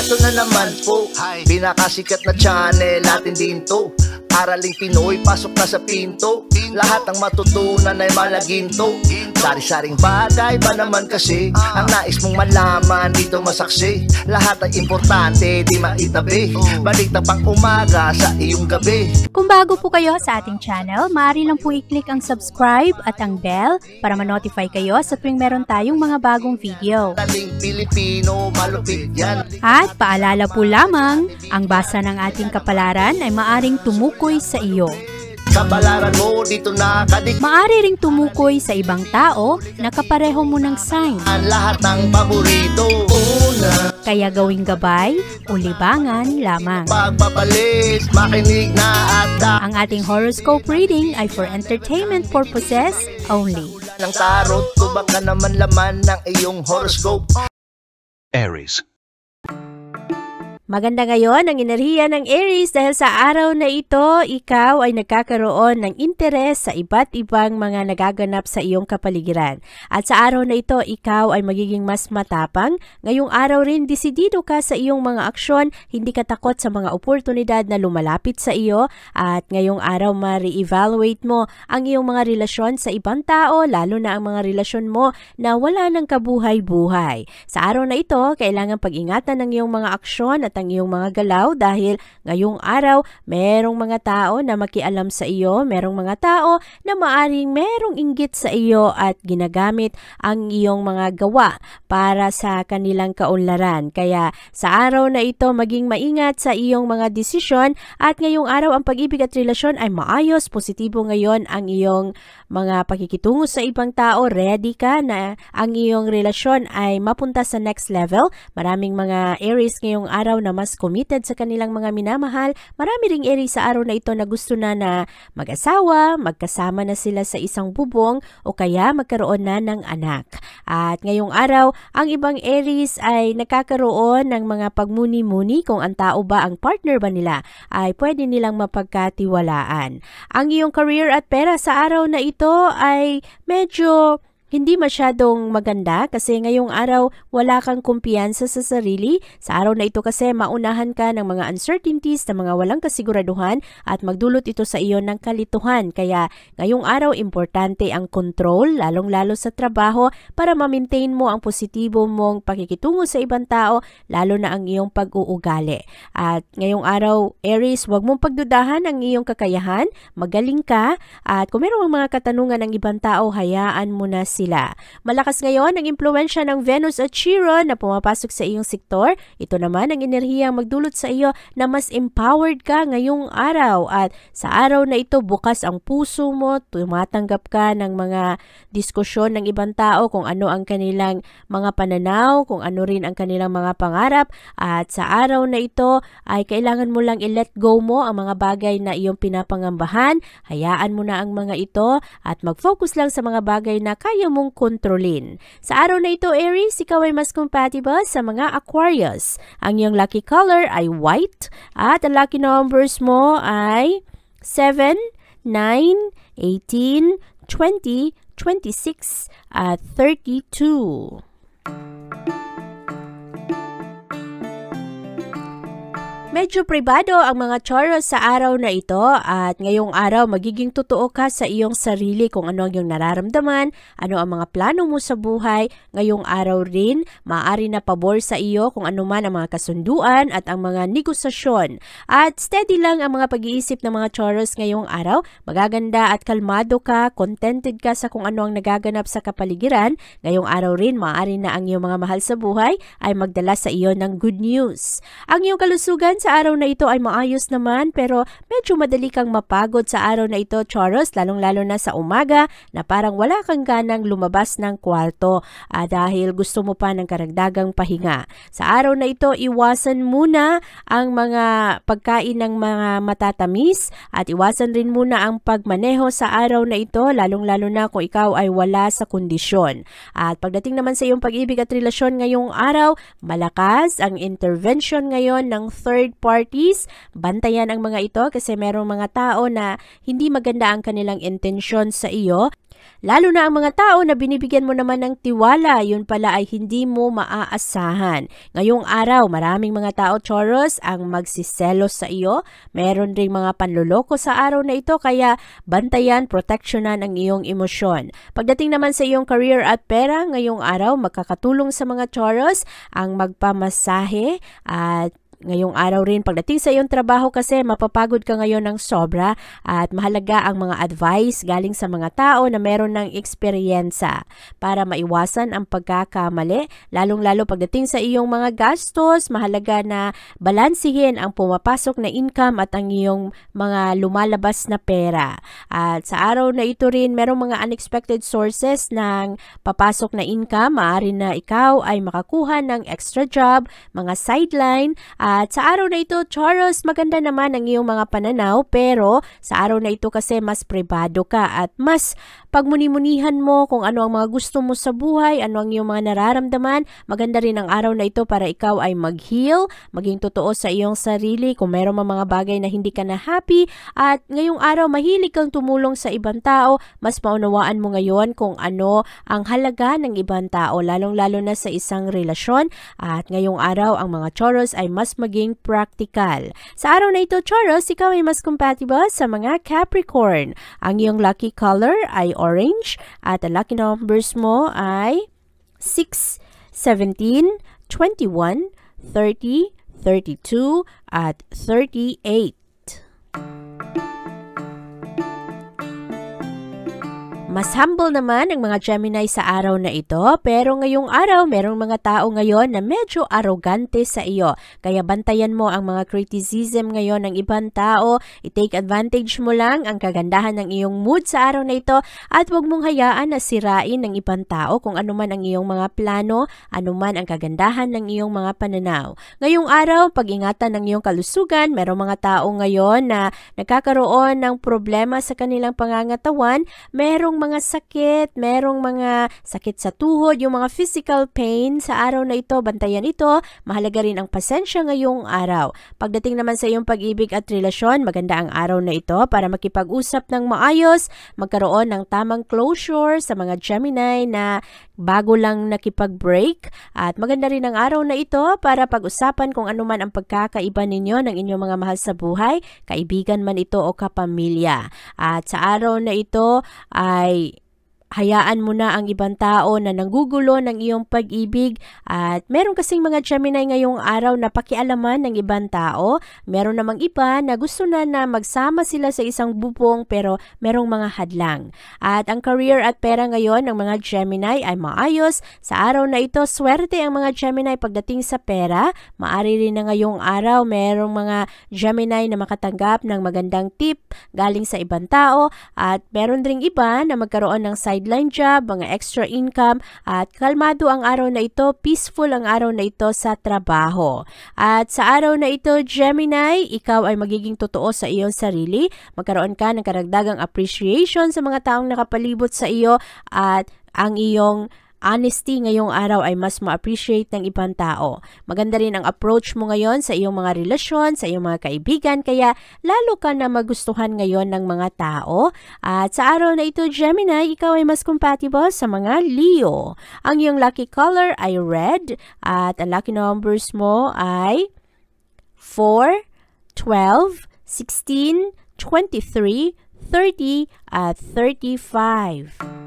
Eto na naman po, pinakasikat na channel natin din to. Araling Pinoy, pasok na sa pinto. Lahat ng matutunan ay malaginto. Sari-saring bagay ba naman kasi ang nais mong malaman dito masaksi. Lahat ay importante, di maitabi. Balik na pang umaga sa iyong gabi. Kung bago po kayo sa ating channel, maaari lang po i-click ang subscribe at ang bell para ma-notify kayo sa tuwing meron tayong mga bagong video. Taling Pilipino, malupit yan. At paalala po lamang, ang basa ng ating kapalaran ay maaring tumukoy sa iyo. Kapalaran mo dito nakadik. Maaari ring tumukoy sa ibang tao na kapareho mo ng sign. Ang lahat ng paborito. Una, Kaya gawing gabay o libangan lamang. pagpapalis, makinig na at Ang ating horoscope reading ay for entertainment purposes only. ng tarot. Tubak ka naman laman ng iyong horoscope. Aries. Maganda ngayon ang enerhiya ng Aries dahil sa araw na ito, ikaw ay nagkakaroon ng interes sa iba't ibang mga nagaganap sa iyong kapaligiran. At sa araw na ito, ikaw ay magiging mas matapang. Ngayong araw rin, desidido ka sa iyong mga aksyon, hindi ka takot sa mga oportunidad na lumalapit sa iyo. At ngayong araw, ma-re-evaluate mo ang iyong mga relasyon sa ibang tao, lalo na ang mga relasyon mo na wala ng kabuhay-buhay. Sa araw na ito, kailangan pag-ingatan ng iyong mga aksyon at ang iyong mga galaw dahil ngayong araw merong mga tao na makialam sa iyo, merong mga tao na maaring merong inggit sa iyo at ginagamit ang iyong mga gawa para sa kanilang kaunlaran. Kaya sa araw na ito maging maingat sa iyong mga desisyon at ngayong araw ang pag-ibig at relasyon ay maayos, positibo ngayon ang iyong mga pakikitungo sa ibang tao, ready ka na ang iyong relasyon ay mapunta sa next level. Maraming mga Aries ngayong araw na mas committed sa kanilang mga minamahal. Marami ring Aries sa araw na ito na gusto na mag-asawa, magkasama na sila sa isang bubong o kaya magkaroon na ng anak. At ngayong araw, ang ibang Aries ay nakakaroon ng mga pagmuni-muni kung ang tao ba, ang partner ba nila ay pwede nilang mapagkatiwalaan. Ang iyong career at pera sa araw na ito ay medyo hindi masyadong maganda kasi ngayong araw wala kang kumpiyansa sa sarili. Sa araw na ito kasi maunahan ka ng mga uncertainties, ng mga walang kasiguraduhan at magdulot ito sa iyo ng kalituhan. Kaya ngayong araw importante ang control, lalong-lalo sa trabaho para ma-maintain mo ang positibo mong pakikitungo sa ibang tao, lalo na ang iyong pag-uugali. At ngayong araw, Aries, huwag mong pagdudahan ang iyong kakayahan, magaling ka at kung mayroong mga katanungan ng ibang tao, hayaan mo na sila. Malakas ngayon ang impluwensya ng Venus at Chiron na pumapasok sa iyong sektor. Ito naman ang enerhiyang magdulot sa iyo na mas empowered ka ngayong araw. At sa araw na ito, bukas ang puso mo, tumatanggap ka ng mga diskusyon ng ibang tao kung ano ang kanilang mga pananaw, kung ano rin ang kanilang mga pangarap. At sa araw na ito ay kailangan mo lang i-let go mo ang mga bagay na iyong pinapangambahan. Hayaan mo na ang mga ito at mag-focus lang sa mga bagay na kaya mong kontrolin. Sa araw na ito, Aries, ikaw ay mas compatible sa mga Aquarius. Ang iyong lucky color ay white at ang lucky numbers mo ay 7, 9, 18, 20, 26 at 32. Medyo pribado ang mga Taurus sa araw na ito at ngayong araw magiging totoo ka sa iyong sarili kung ano ang iyong nararamdaman, ano ang mga plano mo sa buhay. Ngayong araw rin, maaari na pabor sa iyo kung ano man ang mga kasunduan at ang mga negosasyon. At steady lang ang mga pag-iisip ng mga Taurus ngayong araw. Magaganda at kalmado ka, contented ka sa kung ano ang nagaganap sa kapaligiran. Ngayong araw rin, maaari na ang iyong mga mahal sa buhay ay magdala sa iyo ng good news. Ang iyong kalusugan sa araw na ito ay maayos naman pero medyo madali kang mapagod sa araw na ito, Taurus, lalong-lalo na sa umaga na parang wala kang ganang lumabas ng kwarto dahil gusto mo pa ng karagdagang pahinga. Sa araw na ito, iwasan muna ang mga pagkain ng mga matatamis at iwasan rin muna ang pagmaneho sa araw na ito, lalong-lalo na kung ikaw ay wala sa kondisyon. At pagdating naman sa iyong pag-ibig at relasyon ngayong araw, malakas ang intervention ngayon ng third parties. Bantayan ang mga ito kasi merong mga tao na hindi maganda ang kanilang intensyon sa iyo. Lalo na ang mga tao na binibigyan mo naman ng tiwala, yun pala ay hindi mo maaasahan. Ngayong araw, maraming mga tao, Taurus, ang magsiselos sa iyo. Meron ring mga panloloko sa araw na ito, kaya bantayan, proteksyonan ang iyong emosyon. Pagdating naman sa iyong career at pera, ngayong araw, makakatulong sa mga Taurus ang magpamasahe at ngayong araw rin, pagdating sa iyong trabaho kasi mapapagod ka ngayon ng sobra at mahalaga ang mga advice galing sa mga tao na meron ng eksperyensa para maiwasan ang pagkakamali. Lalong-lalo pagdating sa iyong mga gastos, mahalaga na balansihin ang pumapasok na income at ang iyong mga lumalabas na pera. At sa araw na ito rin, merong mga unexpected sources ng papasok na income. Maaari na ikaw ay makakuha ng extra job, mga sideline. At sa araw na ito, Taurus, maganda naman ang iyong mga pananaw, pero sa araw na ito kasi mas pribado ka at mas pagmuni-munihan mo kung ano ang mga gusto mo sa buhay, ano ang iyong mga nararamdaman. Maganda rin ang araw na ito para ikaw ay mag-heal, maging totoo sa iyong sarili kung mayroong mga bagay na hindi ka na happy. At ngayong araw, mahilig kang tumulong sa ibang tao, mas maunawaan mo ngayon kung ano ang halaga ng ibang tao, lalong-lalo na sa isang relasyon. At ngayong araw, ang mga Taurus ay mas maging practical. Sa araw na ito, Taurus, ikaw ay mas compatible sa mga Capricorn. Ang iyong lucky color ay orange at ang lucky numbers mo ay 6, 17, 21, 30, 32 at 38. Mas humble naman ang mga Gemini sa araw na ito, pero ngayong araw, merong mga tao ngayon na medyo arrogante sa iyo. Kaya bantayan mo ang mga criticism ngayon ng ibang tao. I-take advantage mo lang ang kagandahan ng iyong mood sa araw na ito at huwag mong hayaan na sirain ng ibang tao kung anuman ang iyong mga plano, anuman ang kagandahan ng iyong mga pananaw. Ngayong araw, pag-ingatan ng iyong kalusugan. Merong mga tao ngayon na nagkakaroon ng problema sa kanilang pangangatawan. Merong mga sakit, merong mga sakit sa tuhod, yung mga physical pain sa araw na ito, bantayan ito. Mahalaga rin ang pasensya ngayong araw. Pagdating naman sa iyong pag-ibig at relasyon, maganda ang araw na ito para makipag-usap ng maayos, magkaroon ng tamang closure sa mga Gemini na bago lang nakipag-break. At maganda rin ang araw na ito para pag-usapan kung ano man ang pagkakaiba ninyo ng inyong mga mahal sa buhay, kaibigan man ito o kapamilya. At sa araw na ito ay hayaan mo na ang ibang tao na nanggugulo ng iyong pag-ibig. At meron kasing mga Gemini ngayong araw na pakialaman ng ibang tao. Meron namang iba na gusto na magsama sila sa isang bubong pero merong mga hadlang. At ang career at pera ngayon ng mga Gemini ay maayos. Sa araw na ito, swerte ang mga Gemini pagdating sa pera. Maari rin na ngayong araw merong mga Gemini na makatanggap ng magandang tip galing sa ibang tao. At meron ring iba na magkaroon ng sideline job, mga extra income, at kalmado ang araw na ito, peaceful ang araw na ito sa trabaho. At sa araw na ito, Gemini, ikaw ay magiging totoo sa iyong sarili. Magkaroon ka ng karagdagang appreciation sa mga taong nakapalibot sa iyo at ang iyong honesty ngayong araw ay mas ma-appreciate ng ibang tao. Maganda rin ang approach mo ngayon sa iyong mga relasyon, sa iyong mga kaibigan, kaya lalo ka na magustuhan ngayon ng mga tao. At sa araw na ito, Gemini, ikaw ay mas compatible sa mga Leo. Ang iyong lucky color ay red at ang lucky numbers mo ay 4, 12, 16, 23, 30 at 35.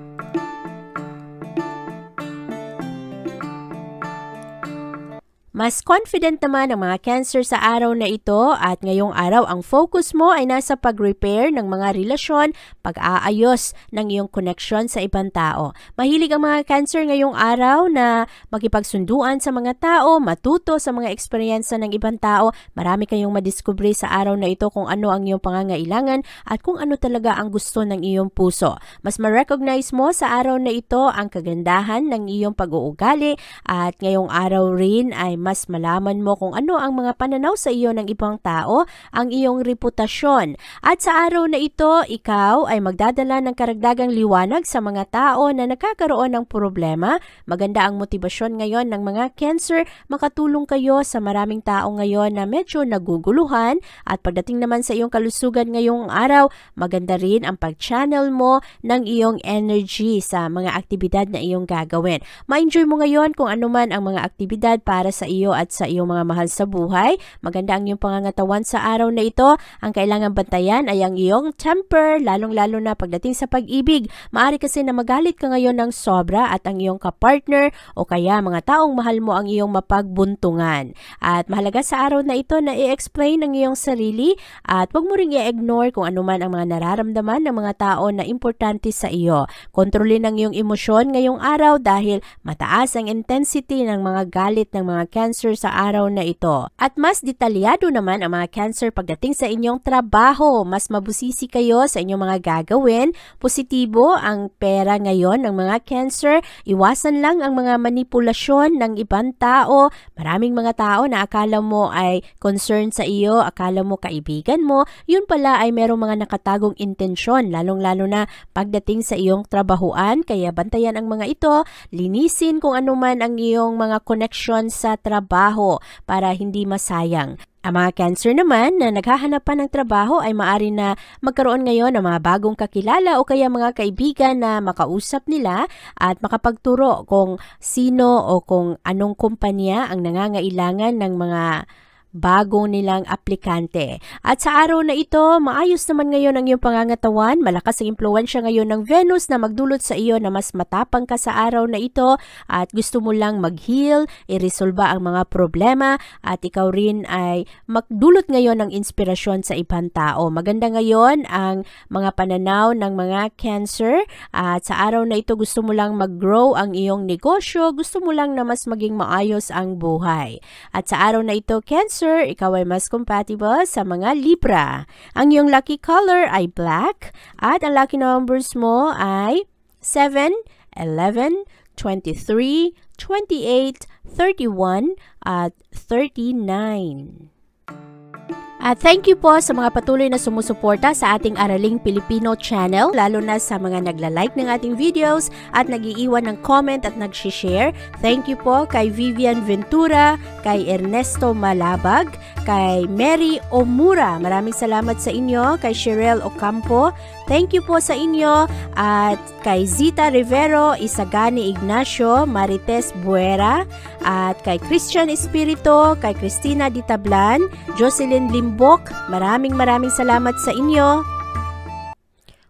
Mas confident naman ang mga Cancer sa araw na ito at ngayong araw ang focus mo ay nasa pag-repair ng mga relasyon, pag-aayos ng iyong connection sa ibang tao. Mahilig ang mga Cancer ngayong araw na makipagsunduan sa mga tao, matuto sa mga eksperyensa ng ibang tao. Marami kayong madiskubre sa araw na ito kung ano ang iyong pangangailangan at kung ano talaga ang gusto ng iyong puso. Mas ma-recognize mo sa araw na ito ang kagandahan ng iyong pag-uugali at ngayong araw rin ay mas malaman mo kung ano ang mga pananaw sa iyo ng ibang tao, ang iyong reputasyon. At sa araw na ito, ikaw ay magdadala ng karagdagang liwanag sa mga tao na nagkakaroon ng problema. Maganda ang motibasyon ngayon ng mga Cancer, makatulong kayo sa maraming tao ngayon na medyo naguguluhan. At pagdating naman sa iyong kalusugan ngayong araw, maganda rin ang pag-channel mo ng iyong energy sa mga aktibidad na iyong gagawin. Ma-enjoy mo ngayon kung ano man ang mga aktibidad para sa iyo at sa iyong mga mahal sa buhay. Maganda ang iyong pangangatawan sa araw na ito. Ang kailangan bantayan ay ang iyong temper, lalong-lalo na pagdating sa pag-ibig. Maaari kasi na magalit ka ngayon ng sobra at ang iyong kapartner o kaya mga taong mahal mo ang iyong mapagbuntungan. At mahalaga sa araw na ito na i-explain ang iyong sarili at huwag mo ring i-ignore kung ano man ang mga nararamdaman ng mga tao na importante sa iyo. Kontrolin ang iyong emosyon ngayong araw dahil mataas ang intensity ng mga galit ng mga Cancer sa araw na ito. At mas detalyado naman ang mga Cancer pagdating sa inyong trabaho. Mas mabusisi kayo sa inyong mga gagawin. Positibo ang pera ngayon ng mga Cancer. Iwasan lang ang mga manipulasyon ng ibang tao. Maraming mga tao na akala mo ay concerned sa iyo, akala mo kaibigan mo, yun pala ay merong mga nakatagong intensyon, lalong-lalo na pagdating sa iyong trabahuan. Kaya bantayan ang mga ito, linisin kung ano man ang iyong mga connection sa trabaho para hindi masayang. Ang mga Cancer naman na naghahanap pa ng trabaho ay maaari na magkaroon ngayon ng mga bagong kakilala o kaya mga kaibigan na makausap nila at makapagturo kung sino o kung anong kumpanya ang nangangailangan ng mga bago nilang aplikante. At sa araw na ito, maayos naman ngayon ang iyong pangangatawan. Malakas ang impluwensya ngayon ng Venus na magdulot sa iyo na mas matapang ka sa araw na ito at gusto mo lang mag-heal, i-resolba ang mga problema at ikaw rin ay magdulot ngayon ng inspirasyon sa ibang tao. Maganda ngayon ang mga pananaw ng mga Cancer at sa araw na ito gusto mo lang mag-grow ang iyong negosyo, gusto mo lang na mas maging maayos ang buhay. At sa araw na ito, Cancer, ikaw ay mas compatible sa mga Libra. Ang iyong lucky color ay black at ang lucky numbers mo ay 7, 11, 23, 28, 31 at 39. At thank you po sa mga patuloy na sumusuporta sa ating Araling Pilipino channel, lalo na sa mga nagla-like ng ating videos at nag-iiwan ng comment at nag-share. Thank you po kay Vivian Ventura, kay Ernesto Malabag, kay Mary Omura. Maraming salamat sa inyo, kay Cheryl Ocampo. Thank you po sa inyo at kay Zita Rivero, Isagani Ignacio, Marites Buera, at kay Christian Espirito, kay Cristina Ditablan, Jocelyn Limbok. Maraming salamat sa inyo.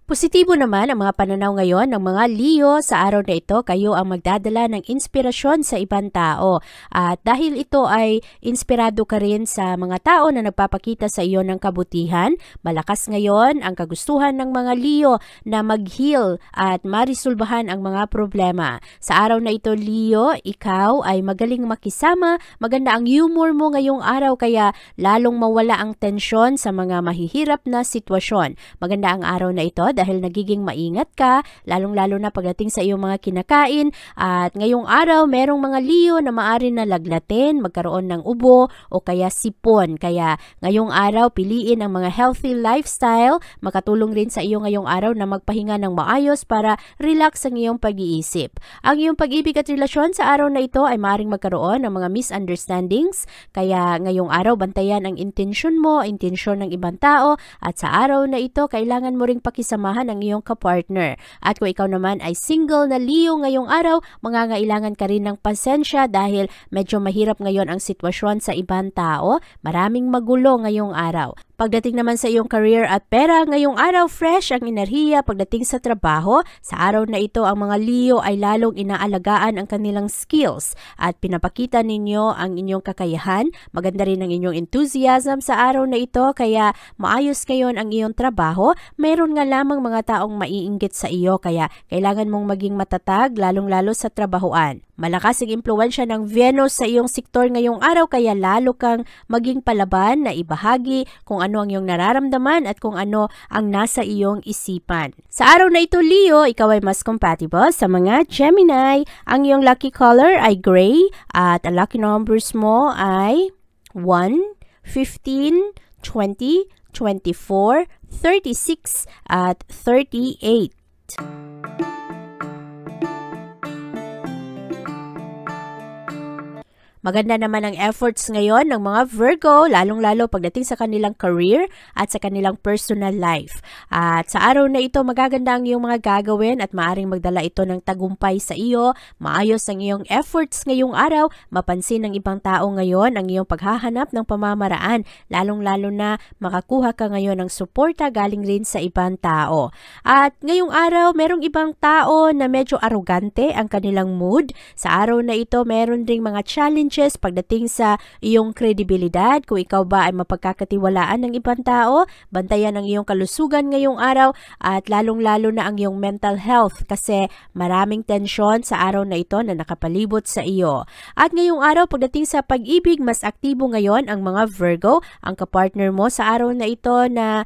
Positibo naman ang mga pananaw ngayon ng mga Leo sa araw na ito. Kayo ang magdadala ng inspirasyon sa ibang tao. At dahil ito ay inspirado ka rin sa mga tao na nagpapakita sa iyo ng kabutihan, malakas ngayon ang kagustuhan ng mga Leo na mag-heal at marisolbahan ang mga problema. Sa araw na ito, Leo, ikaw ay magaling makisama. Maganda ang humor mo ngayong araw kaya lalong mawala ang tensyon sa mga mahihirap na sitwasyon. Maganda ang araw na ito dahil nagiging maingat ka, lalong-lalo na pagdating sa iyong mga kinakain. At ngayong araw, merong mga Leo na maaari na laglatin, magkaroon ng ubo o kaya sipon. Kaya ngayong araw, piliin ang mga healthy lifestyle. Makatulong rin sa iyo ngayong araw na magpahinga ng maayos para relax ang iyong pag-iisip. Ang iyong pag-ibig at relasyon sa araw na ito ay maaaring magkaroon ng mga misunderstandings. Kaya ngayong araw, bantayan ang intensyon mo, intensyon ng ibang tao. At sa araw na ito, kailangan mo ring pakisama ang iyong kapartner. At kung ikaw naman ay single na Leo ngayong araw, mangangailangan ka rin ng pasensya dahil medyo mahirap ngayon ang sitwasyon sa ibang tao. Maraming magulo ngayong araw. Pagdating naman sa iyong career at pera, ngayong araw fresh ang enerhiya pagdating sa trabaho. Sa araw na ito, ang mga Leo ay lalong inaalagaan ang kanilang skills at pinapakita ninyo ang inyong kakayahan. Maganda rin ang inyong enthusiasm sa araw na ito kaya maayos ngayon ang iyong trabaho. Mayroon nga lamang mga taong maiinggit sa iyo kaya kailangan mong maging matatag lalong-lalo sa trabahuan. Malakas ang impluwensya ng Venus sa iyong sektor ngayong araw kaya lalo kang maging palaban na ibahagi kung ano ang iyong nararamdaman at kung ano ang nasa iyong isipan. Sa araw na ito, Leo, ikaw ay mas compatible sa mga Gemini. Ang iyong lucky color ay gray at ang lucky numbers mo ay 1, 15, 20, 24, 36 at 38. Maganda naman ang efforts ngayon ng mga Virgo, lalong-lalo pagdating sa kanilang career at sa kanilang personal life. At sa araw na ito, magaganda ang iyong mga gagawin at maaring magdala ito ng tagumpay sa iyo. Maayos ang iyong efforts ngayong araw, mapansin ng ibang tao ngayon ang iyong paghahanap ng pamamaraan, lalong-lalo na makakuha ka ngayon ng suporta galing rin sa ibang tao. At ngayong araw, merong ibang tao na medyo arrogante ang kanilang mood. Sa araw na ito, meron ding mga challenges pagdating sa iyong kredibilidad. Kung ikaw ba ay mapagkakatiwalaan ng ibang tao, bantayan ang iyong kalusugan ngayong araw at lalong-lalo na ang iyong mental health kasi maraming tensyon sa araw na ito na nakapalibot sa iyo. At ngayong araw, pagdating sa pag-ibig, mas aktibo ngayon ang mga Virgo. Ang kapartner mo sa araw na ito na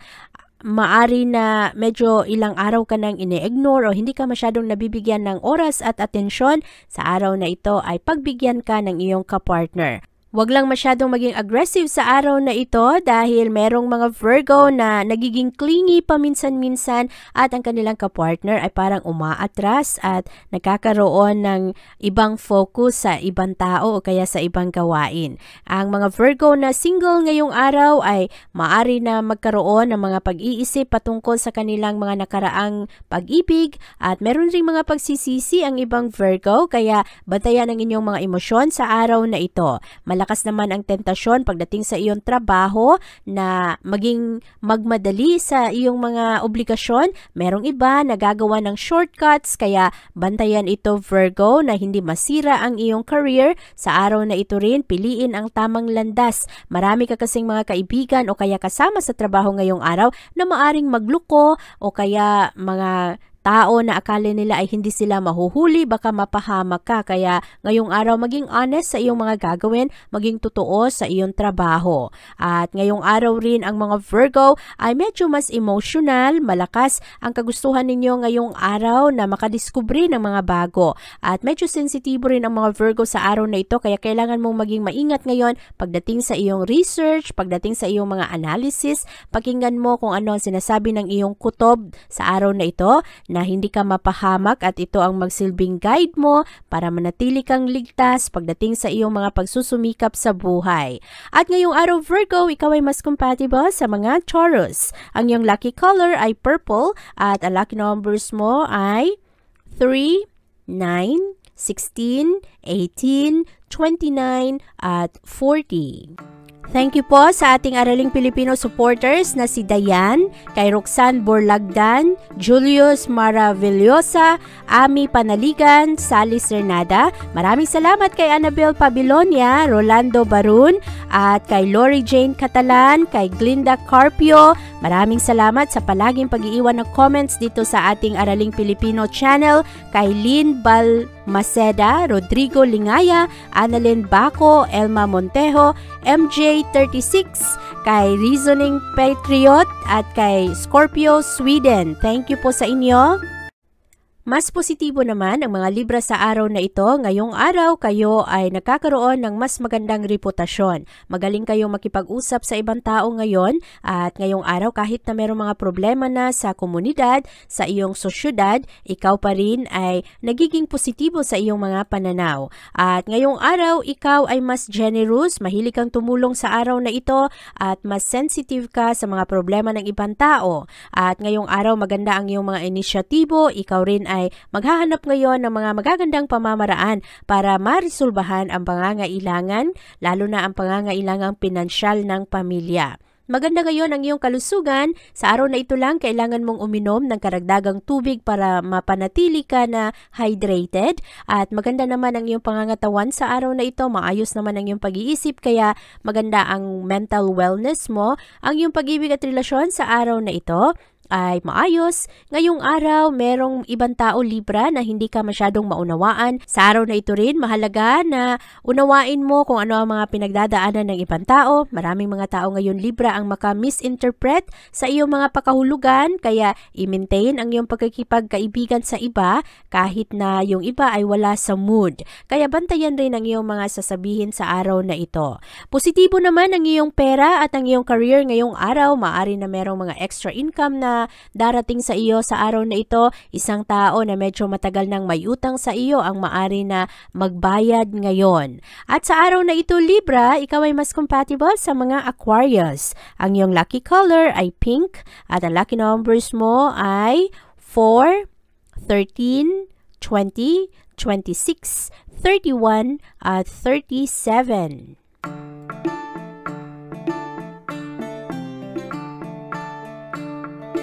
maari na medyo ilang araw ka nang ine-ignore o hindi ka masyadong nabibigyan ng oras at atensyon, sa araw na ito ay pagbigyan ka ng iyong kapartner. Huwag lang masyadong maging aggressive sa araw na ito dahil merong mga Virgo na nagiging clingy paminsan-minsan at ang kanilang kapartner ay parang umaatras at nagkakaroon ng ibang focus sa ibang tao o kaya sa ibang gawain. Ang mga Virgo na single ngayong araw ay maaari na magkaroon ng mga pag-iisip patungkol sa kanilang mga nakaraang pag-ibig at meron ring mga pagsisisi ang ibang Virgo kaya bantayan ang inyong mga emosyon sa araw na ito. Malakas naman ang tentasyon pagdating sa iyong trabaho na maging magmadali sa iyong mga obligasyon. Merong iba na gagawa ng shortcuts kaya bantayan ito Virgo na hindi masira ang iyong career. Sa araw na ito rin, piliin ang tamang landas. Marami ka kasing mga kaibigan o kaya kasama sa trabaho ngayong araw na maaring magluko o kaya mga tao na akala nila ay hindi sila mahuhuli, baka mapahamak ka. Kaya ngayong araw maging honest sa iyong mga gagawin, maging totoo sa iyong trabaho. At ngayong araw rin ang mga Virgo ay medyo mas emotional, malakas ang kagustuhan ninyo ngayong araw na makadiskubre ng mga bago. At medyo sensitibo rin ang mga Virgo sa araw na ito kaya kailangan mong maging maingat ngayon pagdating sa iyong research, pagdating sa iyong mga analysis. Pakinggan mo kung ano ang sinasabi ng iyong kutob sa araw na ito na hindi ka mapahamak at ito ang magsilbing guide mo para manatili kang ligtas pagdating sa iyong mga pagsusumikap sa buhay. At ngayong araw Virgo, ikaw ay mas compatible sa mga Taurus. Ang iyong lucky color ay purple at ang lucky numbers mo ay 3, 9, 16, 18, 29 at 40. Thank you po sa ating Araling Pilipino supporters na si Dayan, kay Roxanne Borlagdan, Julius Maravillosa, Ami Panaligan, Sally Cernada. Maraming salamat kay Annabel Pabilonia, Rolando Barun, at kay Lori Jane Catalan, kay Glinda Carpio. Maraming salamat sa palaging pag-iiwan ng comments dito sa ating Araling Pilipino channel, kay Lynn Balmaceda, Rodrigo Lingaya, Annalyn Baco, Elma Montejo, MJ36, kay Reasoning Patriot at kay Scorpio Sweden. Thank you po sa inyo. Mas positibo naman ang mga Libra sa araw na ito. Ngayong araw, kayo ay nakakaroon ng mas magandang reputasyon. Magaling kayong makipag-usap sa ibang tao ngayon at ngayong araw kahit na mayroong mga problema na sa komunidad, sa iyong sosyudad, ikaw pa rin ay nagiging positibo sa iyong mga pananaw. At ngayong araw, ikaw ay mas generous, mahilig kang tumulong sa araw na ito at mas sensitive ka sa mga problema ng ibang tao. At ngayong araw, maganda ang iyong mga inisyatibo, ikaw rin ay maghahanap ngayon ng mga magagandang pamamaraan para marisolbahan ang pangangailangan, lalo na ang pangangailangang pinansyal ng pamilya. Maganda ngayon ang iyong kalusugan. Sa araw na ito lang, kailangan mong uminom ng karagdagang tubig para mapanatili ka na hydrated. At maganda naman ang iyong pangangatawan sa araw na ito. Maayos naman ang iyong pag-iisip, kaya maganda ang mental wellness mo. Ang iyong pag-ibig at relasyon sa araw na ito ay maayos. Ngayong araw, merong ibang tao Libra na hindi ka masyadong maunawaan. Sa araw na ito rin, mahalaga na unawain mo kung ano ang mga pinagdadaanan ng ibang tao. Maraming mga tao ngayon Libra ang maka-misinterpret sa iyong mga pakahulugan, kaya i-maintain ang iyong pagkikipagkaibigan sa iba kahit na yung iba ay wala sa mood. Kaya bantayan rin ang iyong mga sasabihin sa araw na ito. Positibo naman ang iyong pera at ang iyong career ngayong araw. Maaari na merong mga extra income na darating sa iyo sa araw na ito. Isang tao na medyo matagal nang may utang sa iyo ang maari na magbayad ngayon. At sa araw na ito Libra, ikaw ay mas compatible sa mga Aquarius. Ang iyong lucky color ay pink at ang lucky numbers mo ay 4, 13, 20, 26, 31 at 37.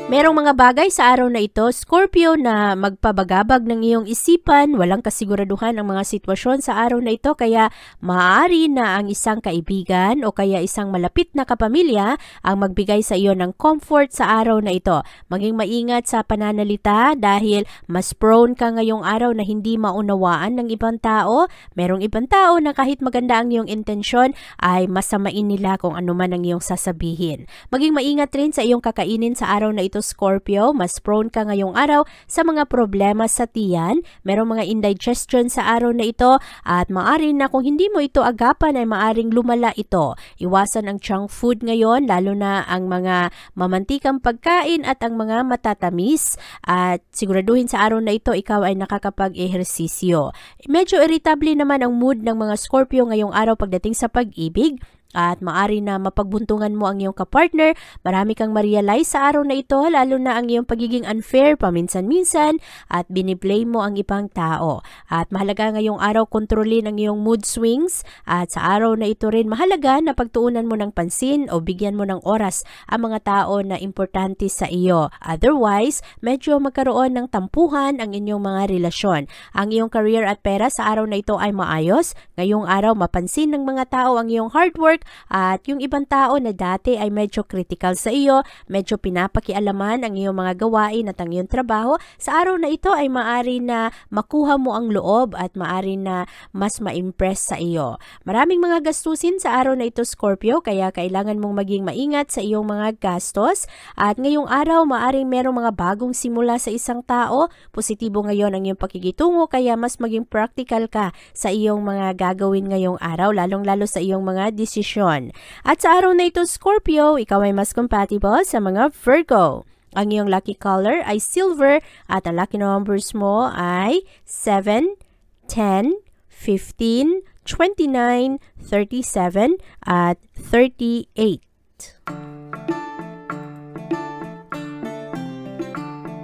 Merong mga bagay sa araw na ito, Scorpio, na magpabagabag ng iyong isipan. Walang kasiguraduhan ang mga sitwasyon sa araw na ito, kaya maaari na ang isang kaibigan o kaya isang malapit na kapamilya ang magbigay sa iyo ng comfort sa araw na ito. Maging maingat sa pananalita dahil mas prone ka ngayong araw na hindi maunawaan ng ibang tao. Merong ibang tao na kahit maganda ang iyong intensyon ay masamain nila kung ano man ang iyong sasabihin. Maging maingat rin sa iyong kakainin sa araw na ito, Scorpio. Mas prone ka ngayong araw sa mga problema sa tiyan. Merong mga indigestion sa araw na ito at maaari na kung hindi mo ito agapan ay maaring lumala ito. Iwasan ang junk food ngayon, lalo na ang mga mamantikang pagkain at ang mga matatamis, at siguraduhin sa araw na ito ikaw ay nakakapag-ehersisyo. Medyo irritable naman ang mood ng mga Scorpio ngayong araw pagdating sa pag-ibig. At maaari na mapagbuntungan mo ang iyong kapartner. Marami kang ma-realize sa araw na ito, lalo na ang iyong pagiging unfair paminsan-minsan at biniblame mo ang ibang tao. At mahalaga ngayong araw kontrolin ang iyong mood swings, at sa araw na ito rin mahalaga na pagtuunan mo ng pansin o bigyan mo ng oras ang mga tao na importante sa iyo. Otherwise, medyo magkaroon ng tampuhan ang inyong mga relasyon. Ang iyong career at pera sa araw na ito ay maayos. Ngayong araw mapansin ng mga tao ang iyong hard work, at yung ibang tao na dati ay medyo critical sa iyo, medyo pinapakialaman ang iyong mga gawain at ang iyong trabaho, sa araw na ito ay maaari na makuha mo ang loob at maaari na mas ma-impress sa iyo. Maraming mga gastusin sa araw na ito, Scorpio, kaya kailangan mong maging maingat sa iyong mga gastos. At ngayong araw, maaring merong mga bagong simula sa isang tao. Positibo ngayon ang iyong pakikitungo, kaya mas maging practical ka sa iyong mga gagawin ngayong araw, lalong-lalo sa iyong mga desisyon. At sa araw na ito, Scorpio, ikaw ay mas compatible sa mga Virgo. Ang iyong lucky color ay silver at ang lucky numbers mo ay 7, 10, 15, 29, 37 at 38.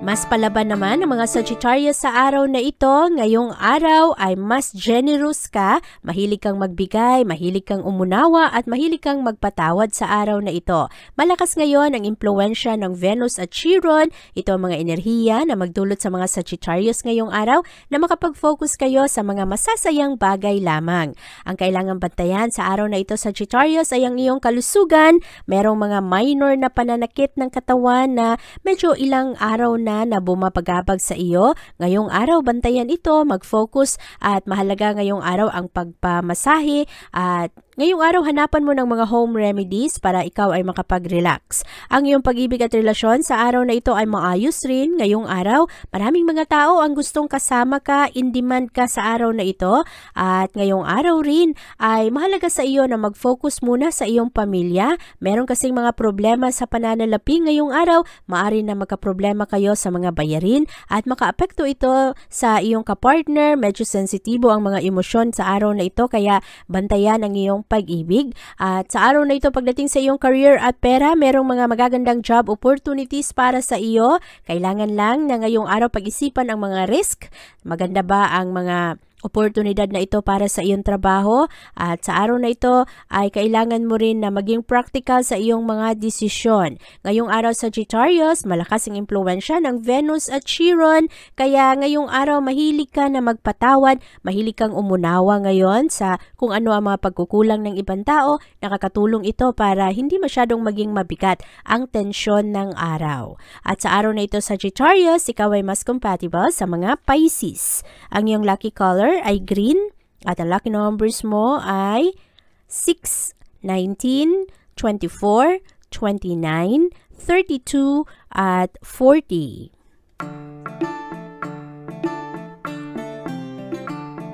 Mas palaban naman ang mga Sagittarius sa araw na ito. Ngayong araw ay mas generous ka, mahilig kang magbigay, mahilig kang umunawa at mahilig kang magpatawad sa araw na ito. Malakas ngayon ang impluensya ng Venus at Chiron. Ito ang mga enerhiya na magdulot sa mga Sagittarius ngayong araw na makapag-focus kayo sa mga masasayang bagay lamang. Ang kailangang bantayan sa araw na ito, Sagittarius, ay ang iyong kalusugan. Merong mga minor na pananakit ng katawan na medyo ilang araw na bumapagabag sa iyo. Ngayong araw, bantayan ito, mag-focus, at mahalaga ngayong araw ang pagpamasahe, at ngayong araw hanapan mo ng mga home remedies para ikaw ay makapag-relax. Ang iyong pag-ibig at relasyon sa araw na ito ay maayos rin. Ngayong araw, maraming mga tao ang gustong kasama ka, in demand ka sa araw na ito, at ngayong araw rin ay mahalaga sa iyo na mag-focus muna sa iyong pamilya. Meron kasing mga problema sa pananalapi ngayong araw, maaari na magkaproblema kayo sa mga bayarin at makaapekto ito sa iyong kapartner. Medyo sensitibo ang mga emosyon sa araw na ito, kaya bantayan ang iyong pag-ibig. At sa araw na ito, pagdating sa iyong career at pera, merong mga magagandang job opportunities para sa iyo. Kailangan lang na ngayong araw pag-isipan ang mga risk. Maganda ba ang mga oportunidad na ito para sa iyong trabaho at sa araw na ito ay kailangan mo rin na maging practical sa iyong mga desisyon. Ngayong araw Sagittarius, malakas ang impluwensya ng Venus at Chiron, kaya ngayong araw mahilig ka na magpatawad, mahilig kang umunawa ngayon sa kung ano ang mga pagkukulang ng ibang tao. Nakakatulong ito para hindi masyadong maging mabigat ang tensyon ng araw. At sa araw na ito Sagittarius, ikaw ay mas compatible sa mga Pisces. Ang iyong lucky color ay green at ang lucky numbers mo ay 6, 19, 24, 29, 32 at 40.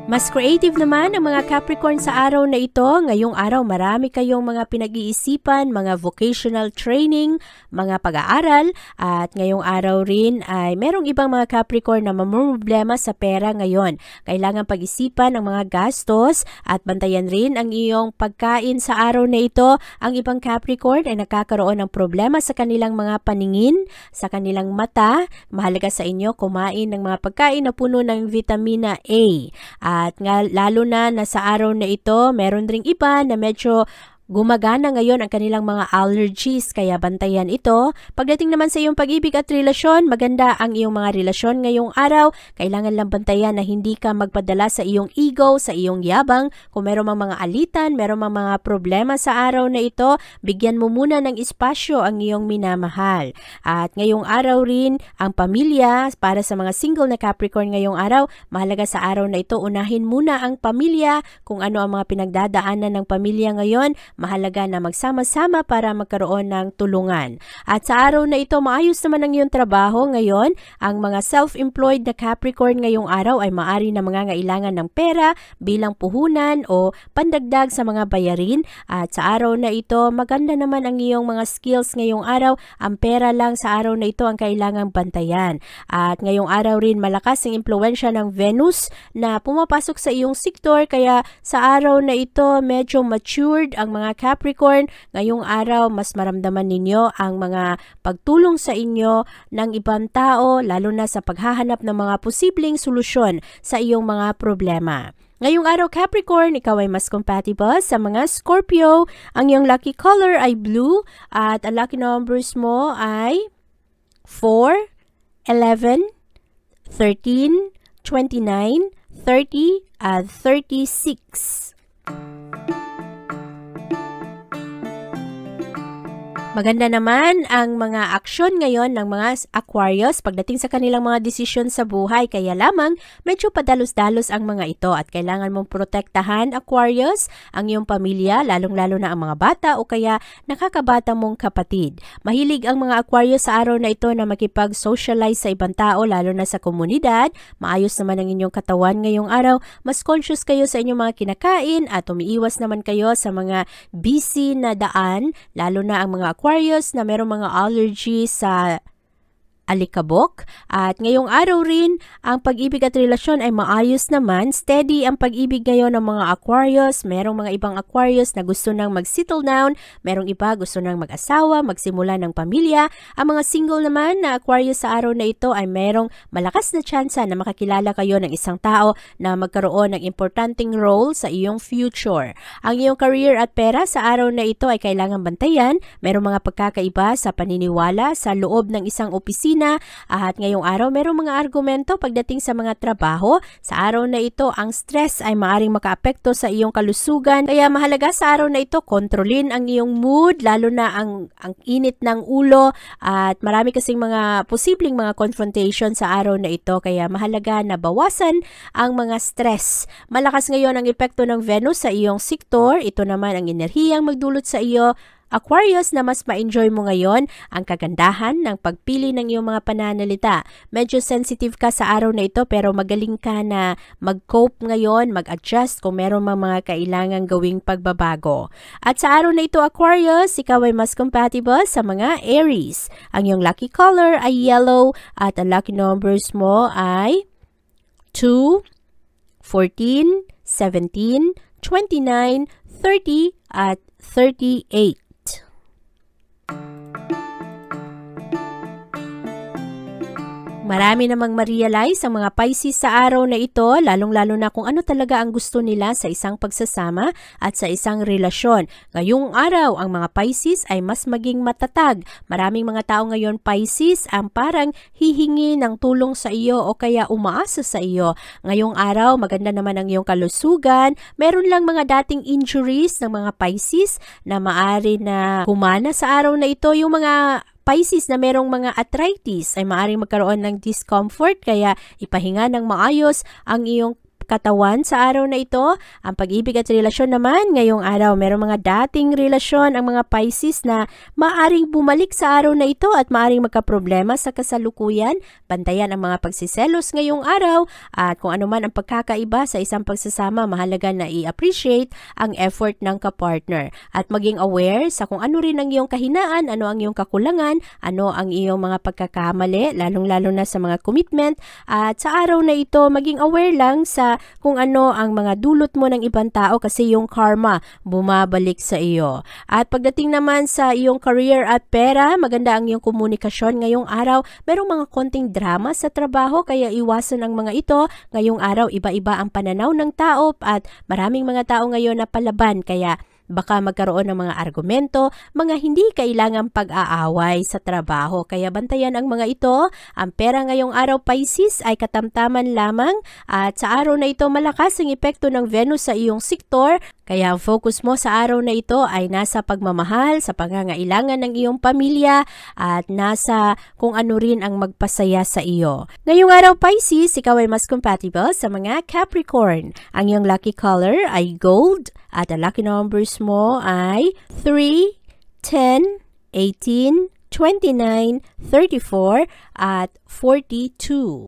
Mas creative naman ang mga Capricorn sa araw na ito. Ngayong araw marami kayong mga pinag-iisipan, mga vocational training, mga pag-aaral, at ngayong araw rin ay merong ibang mga Capricorn na mamumroblema sa pera ngayon. Kailangan pag-isipan ang mga gastos at bantayan rin ang iyong pagkain sa araw na ito. Ang ibang Capricorn ay nakakaroon ng problema sa kanilang mga paningin, sa kanilang mata. Mahalaga sa inyo kumain ng mga pagkain na puno ng vitamina A. At lalo na sa araw na ito, meron ring iba na medyo gumagana ngayon ang kanilang mga allergies, kaya bantayan ito. Pagdating naman sa iyong pag-ibig at relasyon, maganda ang iyong mga relasyon ngayong araw. Kailangan lang bantayan na hindi ka magpadala sa iyong ego, sa iyong yabang. Kung meron mang mga alitan, meron mang mga problema sa araw na ito, bigyan mo muna ng espasyo ang iyong minamahal. At ngayong araw rin, ang pamilya, para sa mga single na Capricorn ngayong araw, mahalaga sa araw na ito, unahin muna ang pamilya. Kung ano ang mga pinagdadaanan ng pamilya ngayon, mahalaga na magsama-sama para magkaroon ng tulungan. At sa araw na ito, maayos naman ang iyong trabaho ngayon. Ang mga self-employed na Capricorn ngayong araw ay maari na mangangailangan ng pera bilang puhunan o pandagdag sa mga bayarin. At sa araw na ito, maganda naman ang iyong mga skills ngayong araw. Ang pera lang sa araw na ito ang kailangang bantayan. At ngayong araw rin, malakas ang impluwensya ng Venus na pumapasok sa iyong sektor, kaya sa araw na ito, medyo matured ang mga Capricorn. Ngayong araw, mas maramdaman ninyo ang mga pagtulong sa inyo ng ibang tao, lalo na sa paghahanap ng mga posibleng solusyon sa iyong mga problema. Ngayong araw Capricorn, ikaw ay mas compatible sa mga Scorpio. Ang iyong lucky color ay blue at ang lucky numbers mo ay 4, 11, 13, 29, 30 at 36. Maganda naman ang mga aksyon ngayon ng mga Aquarius pagdating sa kanilang mga desisyon sa buhay, kaya lamang medyo padalos-dalos ang mga ito at kailangan mong protektahan, Aquarius, ang iyong pamilya, lalong-lalo na ang mga bata o kaya nakakabata mong kapatid. Mahilig ang mga Aquarius sa araw na ito na makipag-socialize sa ibang tao, lalo na sa komunidad. Maayos naman ang inyong katawan ngayong araw, mas conscious kayo sa inyong mga kinakain at umiiwas naman kayo sa mga busy na daan, lalo na ang mga Aquarius na mayroong mga allergies sa alikabok. At ngayong araw rin, ang pag-ibig at relasyon ay maayos naman. Steady ang pag-ibig ngayon ng mga Aquarius. Merong mga ibang Aquarius na gusto nang mag-settle down. Merong iba gusto nang mag-asawa, magsimula ng pamilya. Ang mga single naman na Aquarius sa araw na ito ay merong malakas na tsansa na makakilala kayo ng isang tao na magkaroon ng importanteng role sa iyong future. Ang iyong career at pera sa araw na ito ay kailangan bantayan. Merong mga pagkakaiba sa paniniwala sa loob ng isang opisina. At ngayong araw, merong mga argumento pagdating sa mga trabaho. Sa araw na ito, ang stress ay maaring makaapekto sa iyong kalusugan. Kaya mahalaga sa araw na ito, kontrolin ang iyong mood, lalo na ang init ng ulo. At marami kasing mga posibleng mga confrontation sa araw na ito. Kaya mahalaga na bawasan ang mga stress. Malakas ngayon ang epekto ng Venus sa iyong sektor. Ito naman ang enerhiyang magdulot sa iyo, Aquarius, na mas ma-enjoy mo ngayon ang kagandahan ng pagpili ng iyong mga pananalita. Medyo sensitive ka sa araw na ito pero magaling ka na mag-cope ngayon, mag-adjust kung meron mga kailangang gawing pagbabago. At sa araw na ito, Aquarius, ikaw ay mas compatible sa mga Aries. Ang iyong lucky color ay yellow at ang lucky numbers mo ay 2, 14, 17, 29, 30 at 38. Marami namang ma-realize ang mga Pisces sa araw na ito, lalong-lalo na kung ano talaga ang gusto nila sa isang pagsasama at sa isang relasyon. Ngayong araw, ang mga Pisces ay mas maging matatag. Maraming mga tao ngayon, Pisces, ang parang hihingi ng tulong sa iyo o kaya umaasa sa iyo. Ngayong araw, maganda naman ang iyong kalusugan. Meron lang mga dating injuries ng mga Pisces na maari na humana sa araw na ito. Yung mga Pisces na merong mga arthritis ay maaaring magkaroon ng discomfort, kaya ipahinga ng maayos ang iyong katawan sa araw na ito. Ang pag-ibig at relasyon naman, ngayong araw, merong mga dating relasyon ang mga Pisces na maaring bumalik sa araw na ito at maaring magkaproblema sa kasalukuyan. Bantayan ang mga pagsiselos ngayong araw at kung ano man ang pagkakaiba sa isang pagsasama, mahalaga na i-appreciate ang effort ng kapartner at maging aware sa kung ano rin ang iyong kahinaan, ano ang iyong kakulangan, ano ang iyong mga pagkakamali, lalong-lalo na sa mga commitment. At sa araw na ito, maging aware lang sa kung ano ang mga dulot mo ng ibang tao kasi yung karma bumabalik sa iyo. At pagdating naman sa iyong career at pera, maganda ang iyong komunikasyon ngayong araw. Merong mga konting drama sa trabaho kaya iwasan ang mga ito. Ngayong araw, iba-iba ang pananaw ng tao at maraming mga tao ngayon na palaban kaya baka magkaroon ng mga argumento, mga hindi kailangang pag-aaway sa trabaho. Kaya bantayan ang mga ito. Ang pera ngayong araw, Pisces, ay katamtaman lamang at sa araw na ito malakas ang epekto ng Venus sa iyong sektor. Kaya ang focus mo sa araw na ito ay nasa pagmamahal, sa pangangailangan ng iyong pamilya at nasa kung ano rin ang magpasaya sa iyo. Ngayong araw, Pisces, ikaw ay mas compatible sa mga Capricorn. Ang iyong lucky color ay gold at ang lucky numbers mo ay 3, 10, 18, 29, 34 at 42.